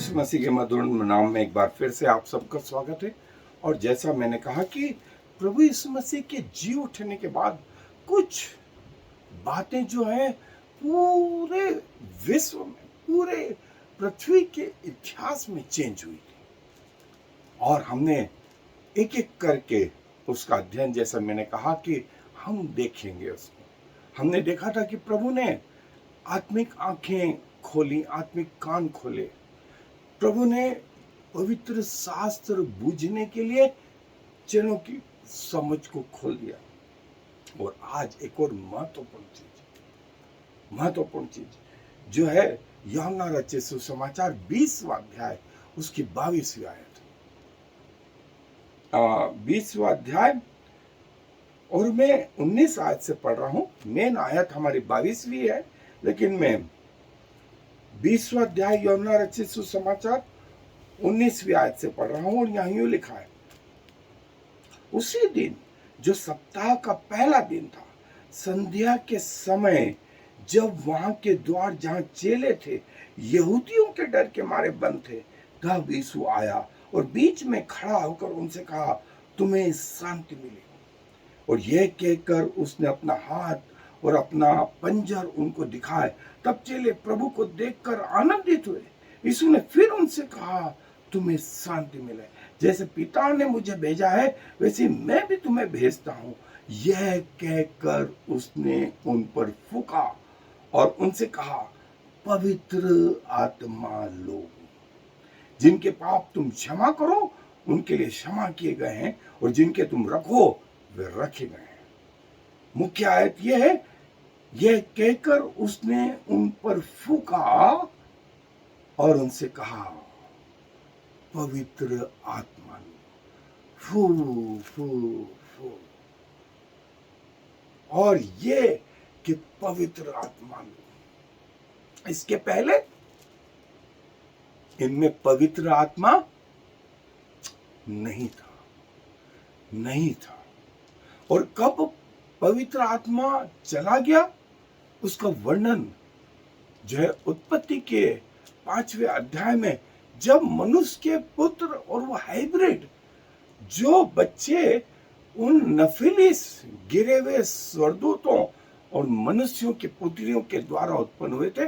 यीशु मसीह के मधुर नाम में एक बार फिर से आप सबका स्वागत है। और जैसा मैंने कहा कि प्रभु यीशु मसीह के जी उठने के बाद कुछ बातें जो है पूरे विश्व में, पूरे पृथ्वी के इतिहास में चेंज हुई थी। और हमने एक एक करके उसका अध्ययन, जैसा मैंने कहा कि हम देखेंगे उसको। हमने देखा था कि प्रभु ने आत्मिक आंखें खोली, आत्मिक कान खोले। प्रभु ने पवित्र शास्त्र बूझने के लिए चेलों की समझ को खोल दिया। और आज एक और महत्वपूर्ण चीज जो है यूहन्ना रचित सुसमाचार 20वां अध्याय उसकी 22वीं आयत। 20वां अध्याय और मैं 19 आयत से पढ़ रहा हूं। मेन आयत हमारी 22वीं है, लेकिन मैं 20वां अध्याय यूहन्ना रचित सुसमाचार 19वीं आयत से पढ़ रहा हूं। और यहां यूं लिखा है, उसी दिन जो सप्ताह का पहला दिन था, संध्या के समय, जब वहां के द्वार जहां चेले थे यहूदियों के डर के मारे बंद थे, तब यीशु आया और बीच में खड़ा होकर उनसे कहा, तुम्हें शांति मिले। और यह कहकर उसने अपना हाथ और अपना पंजर उनको दिखाए। तब चेले प्रभु को देखकर आनंदित हुए। यीशु ने फिर उनसे कहा, तुम्हें शांति मिले। जैसे पिता ने मुझे भेजा है, वैसे मैं भी तुम्हें भेजता हूं। यह कहकर उसने उन पर फूंका और उनसे कहा, पवित्र आत्मा लो। जिनके पाप तुम क्षमा करो उनके लिए क्षमा किए गए हैं, और जिनके तुम रखो वे रखे गए हैं। मुख्य आयत यह है, यह कहकर उसने उन पर फूंका और उनसे कहा, पवित्र आत्मा लो। फू फू फू। और ये कि पवित्र आत्मा लो, इसके पहले इनमें पवित्र आत्मा नहीं था। और कब पवित्र आत्मा चला गया, उसका वर्णन जो है उत्पत्ति के 5वें अध्याय में, जब मनुष्य के पुत्र और वो हाइब्रिड जो बच्चे उन नफिलिस गिरे हुए स्वर्गदूतों और मनुष्यों के पुत्रियों के द्वारा उत्पन्न हुए थे,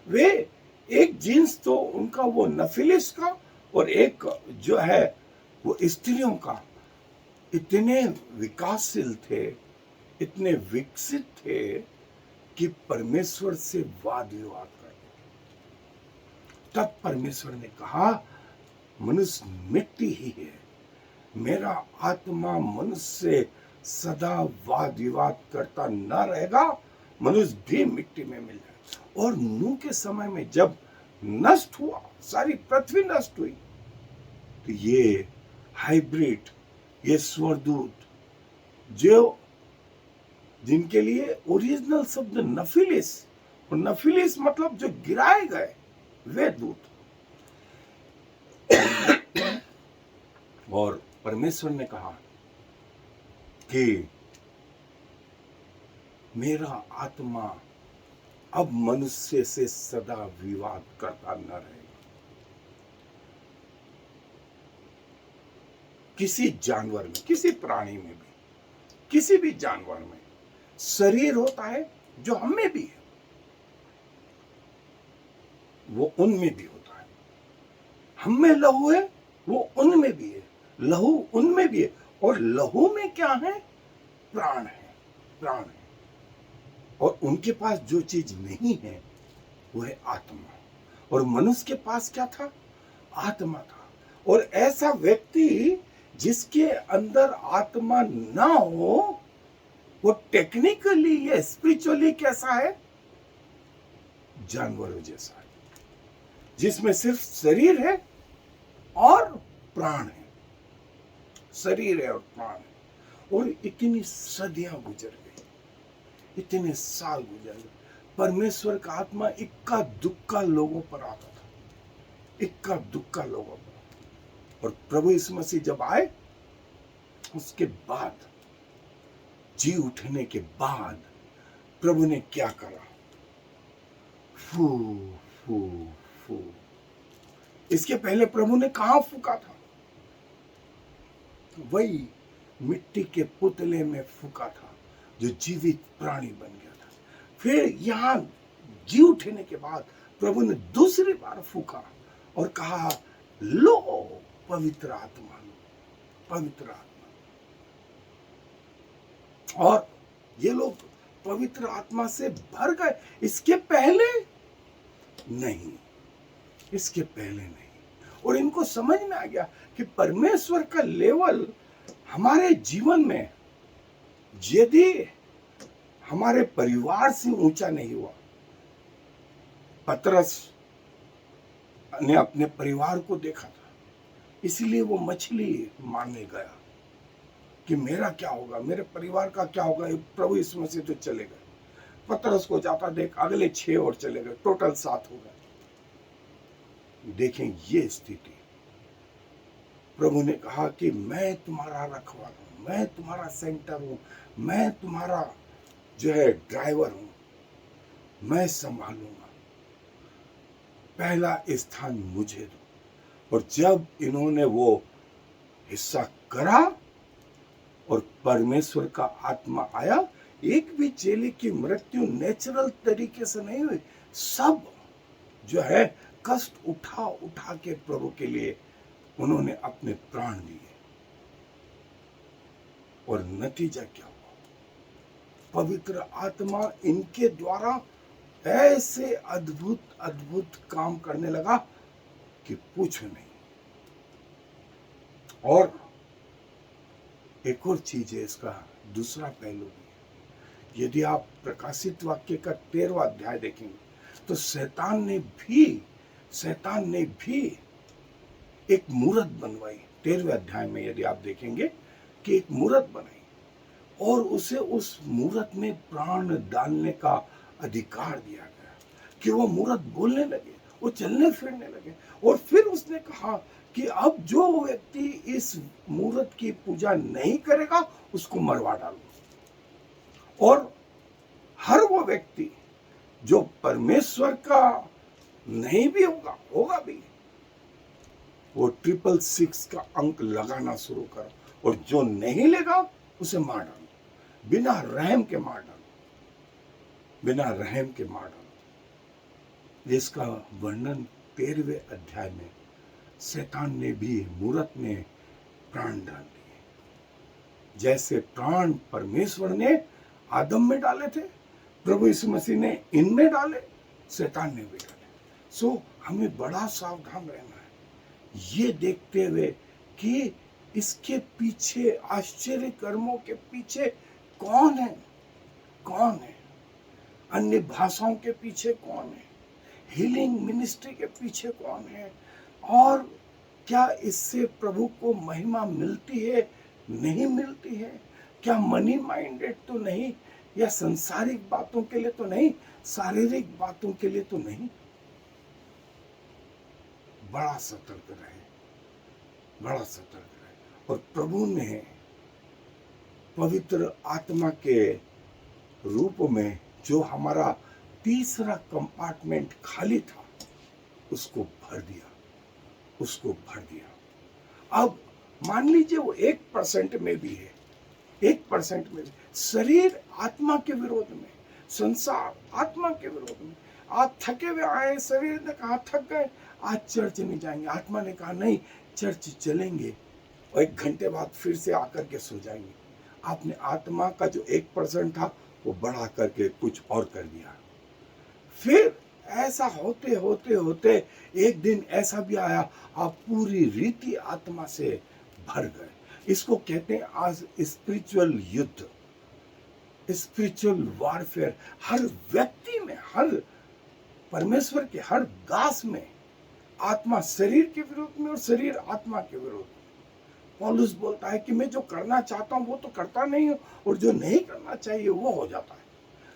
वे एक जीन्स तो उनका वो नफिलिस का और एक जो है वो स्त्रियों का, इतने विकासशील थे, इतने विकसित थे कि परमेश्वर से वाद विवाद करते थे। तब परमेश्वर ने कहा, मनुष्य मिट्टी ही है, मेरा आत्मा मनुष्य से सदा वाद विवाद करता न रहेगा, मनुष्य भी मिट्टी में मिल जाए। और नूह के समय में जब नष्ट हुआ, सारी पृथ्वी नष्ट हुई, तो ये हाइब्रिड, ये स्वरदूत, जो जिनके लिए ओरिजिनल शब्द नफिलिस, और नफिलिस मतलब जो गिराए गए, वे दूत। और परमेश्वर ने कहा कि मेरा आत्मा अब मनुष्य से सदा विवाद करता न रहेगा। किसी जानवर में, किसी प्राणी में भी, किसी भी जानवर में शरीर होता है जो हमें भी है, वो उनमें भी होता है। हम में लहू है, वो उनमें भी है, लहू उनमें भी है। और लहू में क्या है? प्राण है। और उनके पास जो चीज नहीं है वो है आत्मा। और मनुष्य के पास क्या था? आत्मा था। और ऐसा व्यक्ति जिसके अंदर आत्मा ना हो, वो टेक्निकली या स्पिरिचुअली कैसा है? जानवरों जैसा है, जिसमें सिर्फ शरीर है और प्राण है। शरीर है और प्राण है। और इतनी सदियां गुजर गई, इतने साल गुजर गए, परमेश्वर का आत्मा इक्का दुक्का लोगों पर आता था, इक्का दुक्का लोगों पर। और प्रभु यीशु मसीह जब आए, उसके बाद, जी उठने के बाद प्रभु ने क्या करा? फू फू फू। इसके पहले प्रभु ने कहां फूका था? वही मिट्टी के पुतले में फूका था जो जीवित प्राणी बन गया था। फिर यहां जी उठने के बाद प्रभु ने दूसरी बार फूका और कहा, लो पवित्र आत्मा लो, पवित्र आत्मा। और ये लोग पवित्र आत्मा से भर गए। इसके पहले नहीं, इसके पहले नहीं। और इनको समझ में आ गया कि परमेश्वर का लेवल हमारे जीवन में यदि हमारे परिवार से ऊंचा नहीं हुआ। पतरस ने अपने परिवार को देखा था, इसलिए वो मछली मारने गया कि मेरा क्या होगा, मेरे परिवार का क्या होगा। प्रभु यीशु मसीह तो चले गए, पतरस को जाता देख अगले 6 और चले गए, टोटल 7 हो गए। देखें ये स्थिति। प्रभु ने कहा कि मैं तुम्हारा रखवाला हूं, मैं तुम्हारा सेंटर हूं, मैं तुम्हारा जो है ड्राइवर हूं, मैं संभालूंगा, पहला स्थान मुझे दो। और जब इन्होंने वो हिस्सा करा और परमेश्वर का आत्मा आया, एक भी चेले की मृत्यु नेचुरल तरीके से नहीं हुई। सब जो है कष्ट उठा उठा के प्रभु के लिए उन्होंने अपने प्राण दिए। और नतीजा क्या हुआ? पवित्र आत्मा इनके द्वारा ऐसे अद्भुत अद्भुत काम करने लगा कि पूछो नहीं। और एक और चीज है, इसका दूसरा पहलू भी है। यदि आप प्रकाशित वाक्य का 13वां अध्याय देखेंगे तो शैतान ने भी एक मूरत बनवाई। 13वें अध्याय में यदि आप देखेंगे कि एक मूरत बनाई और उसे उस मूरत में प्राण डालने का अधिकार दिया गया कि वो मूरत बोलने लगे, वो चलने फिरने लगे। और फिर उसने कहा कि अब जो व्यक्ति इस मूरत की पूजा नहीं करेगा उसको मरवा डालो। और हर वो व्यक्ति जो परमेश्वर का नहीं भी होगा भी, वो 666 का अंक लगाना शुरू करो। और जो नहीं लेगा उसे मार डालो, बिना रहम के मार डालो, बिना रहम के मार डालो। इसका वर्णन 13वें अध्याय में शैतान ने भी मूरत में प्राण डाल दिए। जैसे प्राण परमेश्वर ने आदम में डाले थे, प्रभु यीशु मसीह ने इनमें डाले, शैतान ने भी डाले। सो हमें बड़ा सावधान रहना है, ये देखते हुए कि इसके पीछे, आश्चर्य कर्मों के पीछे कौन है, कौन है, अन्य भाषाओं के पीछे कौन है, हीलिंग मिनिस्ट्री के पीछे कौन है, और क्या इससे प्रभु को महिमा मिलती है, नहीं मिलती है, क्या मनी माइंडेड तो नहीं, या संसारिक बातों के लिए तो नहीं, शारीरिक बातों के लिए तो नहीं। बड़ा सतर्क रहे, बड़ा सतर्क रहे। और प्रभु ने पवित्र आत्मा के रूप में जो हमारा तीसरा कंपार्टमेंट खाली था उसको भर दिया, उसको भर दिया। अब मान लीजिए वो 1% में भी है, 1% में भी। शरीर आत्मा के विरोध में, संसार आत्मा के विरोध में। आज थके हुए आए, शरीर ने कहा थक गए, आज चर्च नहीं जाएंगे। आत्मा ने कहा नहीं, चर्च चलेंगे और 1 घंटे बाद फिर से आकर के सो जाएंगे। आपने आत्मा का जो 1% था वो बढ़ा करके कुछ और कर दिया। फिर ऐसा होते होते होते एक दिन ऐसा भी आया, आप पूरी रीति आत्मा से भर गए। इसको कहते हैं आज स्पिरिचुअल युद्ध, स्पिरिचुअल वॉरफेयर। हर व्यक्ति में, हर परमेश्वर के हर दास में आत्मा शरीर के विरोध में और शरीर आत्मा के विरोध में। पौलुस बोलता है कि मैं जो करना चाहता हूं वो तो करता नहीं हूं, और जो नहीं करना चाहिए वो हो जाता है।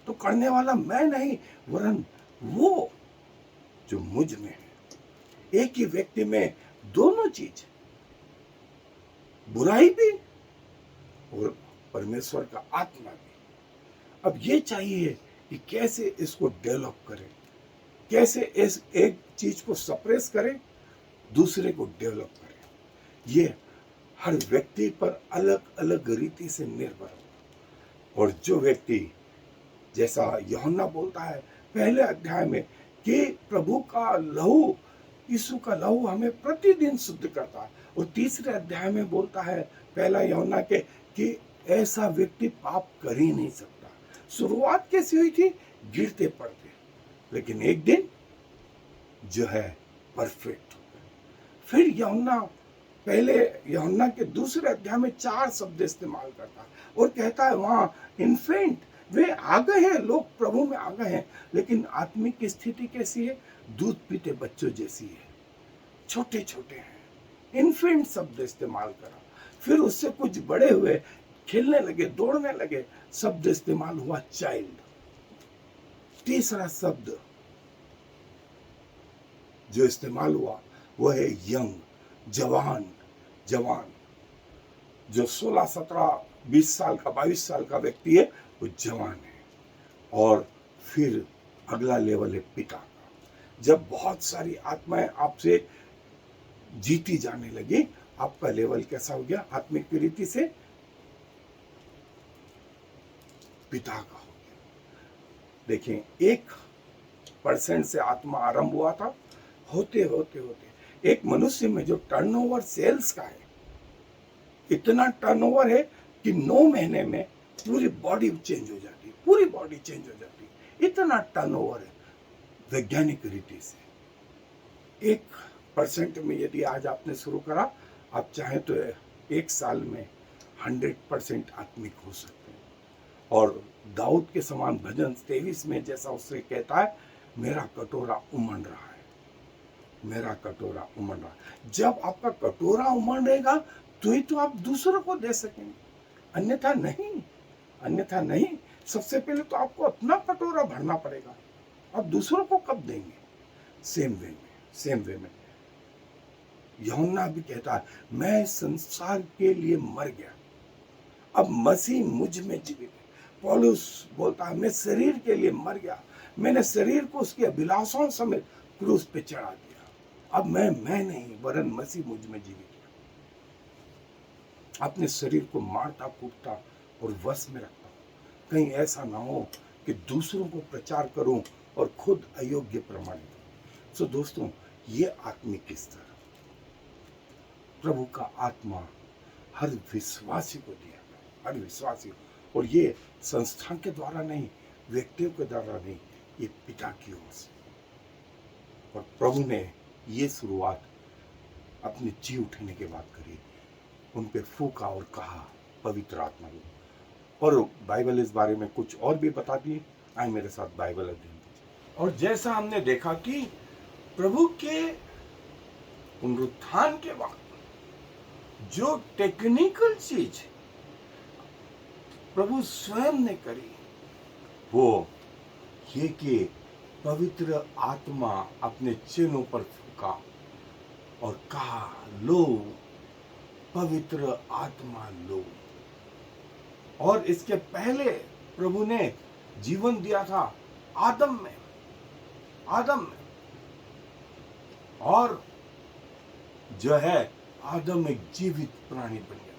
तो करने वाला मैं नहीं, वरन वो जो मुझ में है। एक ही व्यक्ति में दोनों चीज, बुराई भी और परमेश्वर का आत्मा भी। अब ये चाहिए कि कैसे इसको डेवलप करें, कैसे इस एक चीज को सप्रेस करें दूसरे को डेवलप करें। ये हर व्यक्ति पर अलग अलग रीति से निर्भर होगा। और जो व्यक्ति, जैसा यूहन्ना बोलता है पहले अध्याय में कि प्रभु का लहू, यीशु का लहू हमें प्रतिदिन शुद्ध करता है, और तीसरे अध्याय में बोलता है पहला यूहन्ना के कि ऐसा व्यक्ति पाप कर ही नहीं सकता। शुरुआत कैसी हुई थी? गिरते पड़ते, लेकिन एक दिन जो है परफेक्ट हो गए। फिर यूहन्ना के दूसरे अध्याय में 4 शब्द इस्तेमाल करता है और कहता है वहां इन्फेंट, वे आ गए हैं, लोग प्रभु में आ गए हैं, लेकिन आत्मिक की स्थिति कैसी है? दूध पीते बच्चों जैसी है, छोटे छोटे हैं। इन्फेंट शब्द इस्तेमाल करा। फिर उससे कुछ बड़े हुए, खेलने लगे, दौड़ने लगे, शब्द इस्तेमाल हुआ चाइल्ड। तीसरा शब्द जो इस्तेमाल हुआ वो है यंग, जवान। जो 16, 17, 20 साल का, 22 साल का व्यक्ति है वो जवान है। और फिर अगला लेवल है पिता का। जब बहुत सारी आत्माएं आपसे जीती जाने लगी, आपका लेवल कैसा हो गया? आत्मिक रीति से पिता का हो गया। देखिए 1% से आत्मा आरंभ हुआ था, होते होते एक मनुष्य में जो टर्नओवर सेल्स का है, इतना टर्नओवर है कि 9 महीने में पूरी बॉडी चेंज हो जाती है, पूरी बॉडी चेंज हो जाती है। इतना टर्नओवर है वैज्ञानिक रीति से। 1% में यदि आज आपने शुरू करा, आप चाहें तो 1 साल में 100% आत्मिक हो सकते हैं। और दाऊद के समान भजन 23 में जैसा उससे कहता है, मेरा कटोरा उमड़ रहा है, मेरा कटोरा उमड़ रहा है। जब आपका कटोरा उमड़ेगा तो ही तो आप दूसरों को दे सकेंगे, अन्यथा नहीं। सबसे पहले तो आपको अपना कटोरा भरना पड़ेगा, आप दूसरों को कब देंगे? सेम वे में यूहन्ना भी कहता है, मैं संसार के लिए मर गया, अब मसीह मुझ में जीवित है। पौलुस बोलता है, मैं शरीर के लिए मर गया, मैंने शरीर को उसकी अभिलाषाओं समेत क्रूस पे चढ़ा दिया। अब मैं नहीं, वरन मसीह मुझ में जीवित है। अपने शरीर को मारता कूटता और वश में रखता हूं, कहीं ऐसा ना हो कि दूसरों को प्रचार करूं और खुद अयोग्य प्रमाणित हूं। सो दोस्तों, ये आत्मिक स्तर प्रभु का आत्मा हर विश्वासी को दिया, हर विश्वासी। और ये संस्था के द्वारा नहीं, व्यक्तियों के द्वारा नहीं, ये पिता की ओर से। और प्रभु ने ये शुरुआत अपने जी उठने के बाद करी, उन पे फूका और कहा पवित्र आत्मा को। और बाइबल इस बारे में कुछ और भी बताती है। आए मेरे साथ बाइबल अध्ययन। और जैसा हमने देखा कि प्रभु के पुनरुत्थान के बाद जो टेक्निकल चीज प्रभु स्वयं ने करी, वो ये कि पवित्र आत्मा अपने चेलों पर फूका और कहा, लो पवित्र आत्मा लो। और इसके पहले प्रभु ने जीवन दिया था आदम में, और जो है आदम एक जीवित प्राणी बन गया,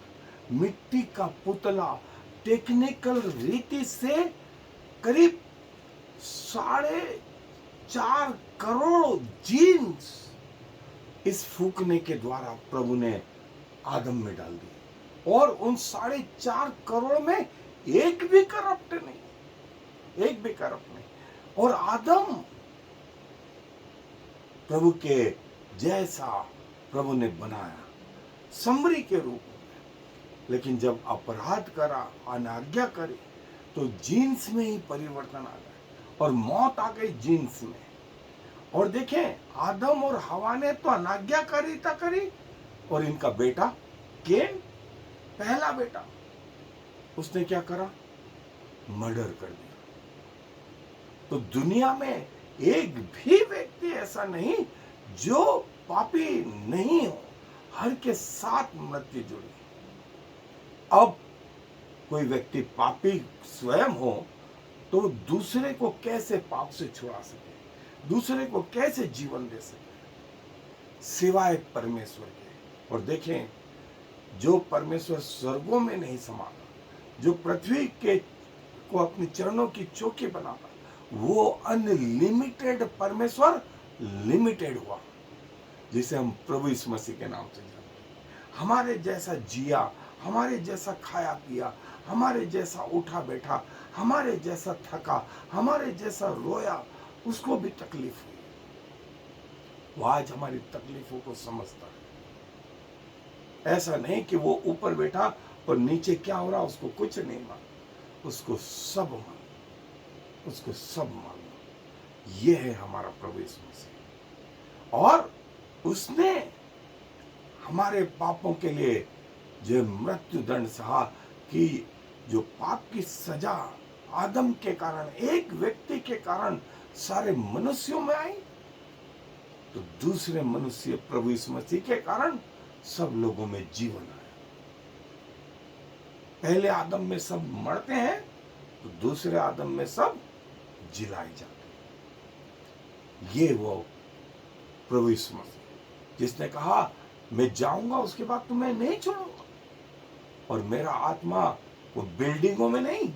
मिट्टी का पुतला। टेक्निकल रीति से करीब 4.5 करोड़ जीन्स इस फूकने के द्वारा प्रभु ने आदम में डाल दिए। और उन 4.5 करोड़ में एक भी करप्ट नहीं। और आदम प्रभु के जैसा प्रभु ने बनाया, समरी के रूप में। लेकिन जब अपराध करा, अनाज्ञा करी, तो जीन्स में ही परिवर्तन आ गया और मौत आ गई जीन्स में। और देखें, आदम और हवा ने तो अनाज्ञाकारिता करी, और इनका बेटा केन, पहला बेटा, उसने क्या करा? मर्डर कर दिया। तो दुनिया में एक भी व्यक्ति ऐसा नहीं जो पापी नहीं हो, हर के साथ मृत्यु जुड़ी। अब कोई व्यक्ति पापी स्वयं हो तो दूसरे को कैसे पाप से छुड़ा सके, दूसरे को कैसे जीवन दे सके? सिवाय परमेश्वर के। और देखें, जो परमेश्वर स्वर्गों में नहीं समाता, जो पृथ्वी के को अपने चरणों की चौकी बनाता, वो अनलिमिटेड परमेश्वर लिमिटेड हुआ, जिसे हम प्रभु यीशु मसीह के नाम से जानते हैं। हमारे जैसा जिया, हमारे जैसा खाया पिया, हमारे जैसा उठा बैठा, हमारे जैसा थका, हमारे जैसा रोया, उसको भी तकलीफ हुई। वो आज हमारी तकलीफों को समझता है। ऐसा नहीं कि वो ऊपर बैठा और नीचे क्या हो रहा उसको कुछ नहीं मालूम, उसको सब मालूम, उसको सब मालूम। ये है हमारा प्रभु यीशु मसीह। और उसने हमारे पापों के लिए जो मृत्यु दंड सहा, कि जो पाप की सजा आदम के कारण, एक व्यक्ति के कारण सारे मनुष्यों में आई, तो दूसरे मनुष्य प्रभु यीशु मसीह के कारण सब लोगों में जीवन आया। पहले आदम में सब मरते हैं, तो दूसरे आदम में सब जिलाए जाते हैं। ये वो प्रभु यीशु मसीह जिसने कहा, मैं जाऊंगा उसके बाद तुम्हें नहीं छोड़ूंगा, और मेरा आत्मा वो बिल्डिंगों में नहीं,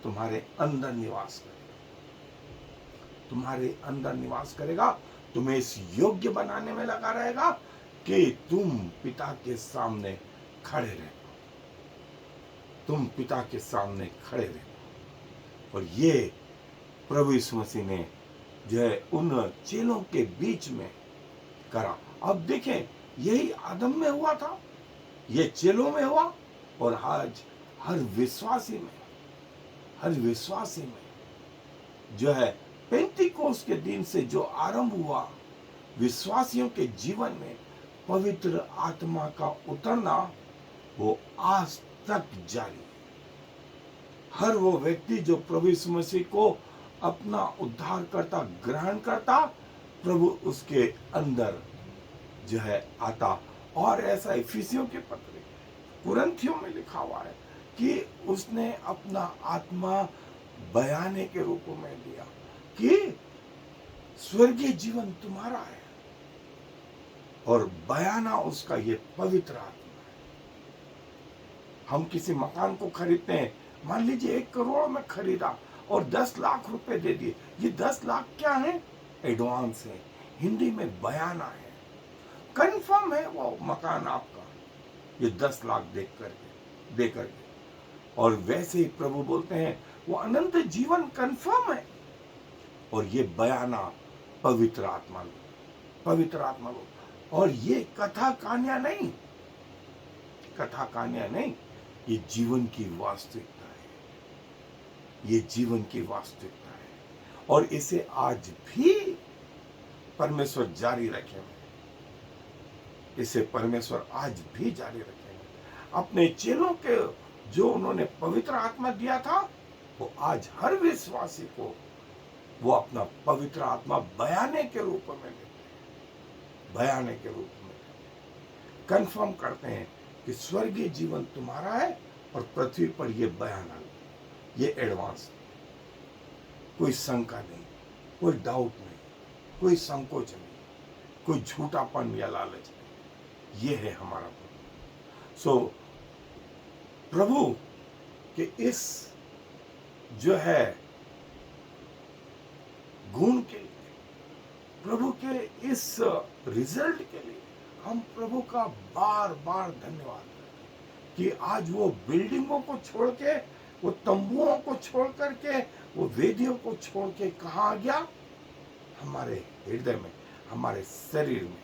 तुम्हारे अंदर निवास करेगा, तुम्हारे अंदर निवास करेगा। तुम्हें इस योग्य बनाने में लगा रहेगा कि तुम पिता के सामने खड़े रहो, तुम पिता के सामने खड़े रहो। और ये प्रभु यीशु मसीह ने जो है उन चेलों के बीच में करा। अब देखें, यही आदम में हुआ था, ये चेलों में हुआ, और आज हर विश्वासी में जो है पेंतीकोस्त के दिन से जो आरंभ हुआ, विश्वासियों के जीवन में पवित्र आत्मा का उतरना, वो आज तक जारी है। हर वो व्यक्ति जो प्रभु यीशु मसीह को अपना उद्धार करता, ग्रहण करता, प्रभु उसके अंदर जो है आता। और ऐसा इफिसियों के पत्र, कुरिन्थियों में लिखा हुआ है कि उसने अपना आत्मा बयाने के रूप में दिया कि स्वर्गीय जीवन तुम्हारा है, और बयाना उसका ये पवित्र आत्मा है। हम किसी मकान को खरीदते हैं, मान लीजिए 1 करोड़ में खरीदा और 10 लाख रुपए दे दिए। ये 10 लाख क्या है? एडवांस है, हिंदी में बयाना है, कंफर्म है वो मकान आपका, ये 10 लाख दे करके। और वैसे ही प्रभु बोलते हैं वो अनंत जीवन कंफर्म है, और ये बयाना पवित्र आत्मा लो। और ये कथा कहानियां नहीं, ये जीवन की वास्तविकता है, ये जीवन की वास्तविकता है। और इसे आज भी परमेश्वर जारी रखेंगे, इसे परमेश्वर आज भी जारी रखेंगे। अपने चेलों के जो उन्होंने पवित्र आत्मा दिया था, वो आज हर विश्वासी को वो अपना पवित्र आत्मा बयाने के रूप में लेते हैं, बयाने के रूप में कंफर्म करते हैं कि स्वर्गीय जीवन तुम्हारा है, और पृथ्वी पर ये बयाना, ये एडवांस, कोई शंका नहीं, कोई डाउट नहीं, कोई संकोच नहीं, कोई झूठापन या लालच नहीं। ये है हमारा प्रभु। सो प्रभु के इस जो है गुण के लिए, प्रभु के इस रिजल्ट के लिए हम प्रभु का बार बार धन्यवाद करते हैं कि आज वो बिल्डिंगों को छोड़ के, वो तंबुओं को छोड़ करके, वो वेदियों को छोड़ के कहाँ आ गया? हमारे हृदय में, हमारे शरीर में।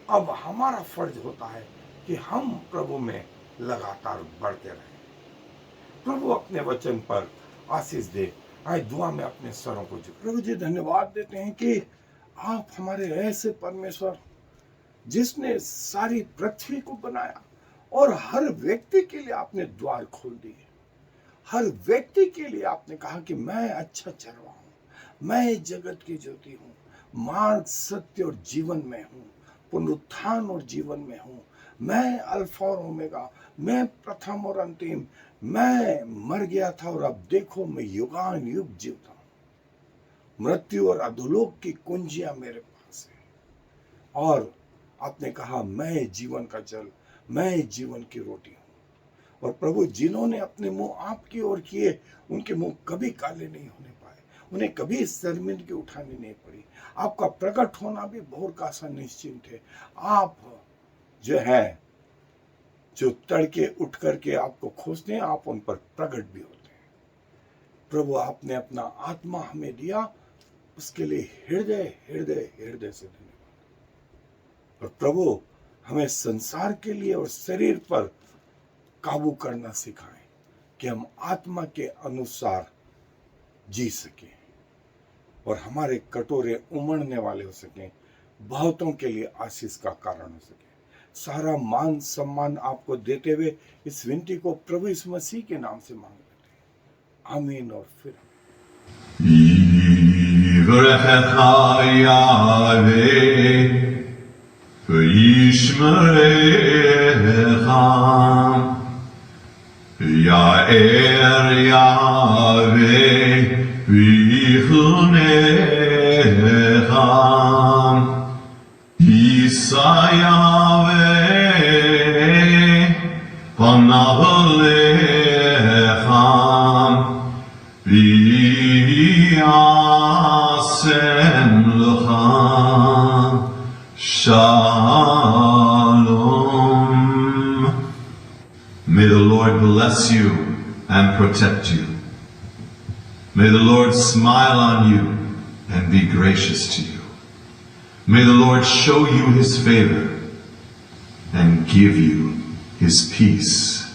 अब हमारा फर्ज होता है कि हम प्रभु में लगातार बढ़ते रहें। प्रभु अपने वचन पर आशीष दे। आए दुआ में अपने स्वरों को झुकाएं। प्रभु जी, धन्यवाद देते हैं कि आप हमारे ऐसे परमेश्वर जिसने सारी पृथ्वी को बनाया, और हर व्यक्ति के लिए आपने द्वार खोल दिए। हर व्यक्ति के लिए आपने कहा कि मैं अच्छा चरवाहा हूं, मैं जगत की ज्योति हूं, मार्ग, सत्य और जीवन में हूं, पुनरुत्थान और जीवन में हूं, मैं अल्फा और ओमेगा, मैं प्रथम और अंतिम, मैं मर गया था और अब देखो मैं युगान युग जीवता हूं। मृत्यु और अधोलोक की कुंजियां मेरे पास है, और आपने कहा मैं जीवन का जल, मैं जीवन की रोटी हूं। और प्रभु, जिन्होंने अपने मुंह आपकी ओर किए, उनके मुंह कभी काले नहीं होने पाए, उन्हें कभी शर्मिंदगी उठानी नहीं पड़ी। आपका प्रकट होना भी भोर का सा निश्चिंत है। आप जो है, जो तड़के उठ करके आपको खोजते हैं, आप उन पर प्रकट भी होते हैं। प्रभु, आपने अपना आत्मा हमें दिया, उसके लिए हृदय हृदय हृदय से धन्यवाद। और प्रभु, हमें संसार के लिए और शरीर पर काबू करना सिखाएं कि हम आत्मा के अनुसार जी सकें और हमारे कटोरे उमड़ने वाले हो सकें, बहुतों के लिए आशीष का कारण हो सके। सारा मान सम्मान आपको देते हुए इस विनती को प्रभु यीशु मसीह के नाम से मांग लेते हैं, आमीन। और फिर Ya'er Yahweh v'yichunecha Yisa Yahweh panav alecha v'yasem lecha Shalom. May the Lord bless you and protect you. May the Lord smile on you and be gracious to you. May the Lord show you his favor and give you his peace.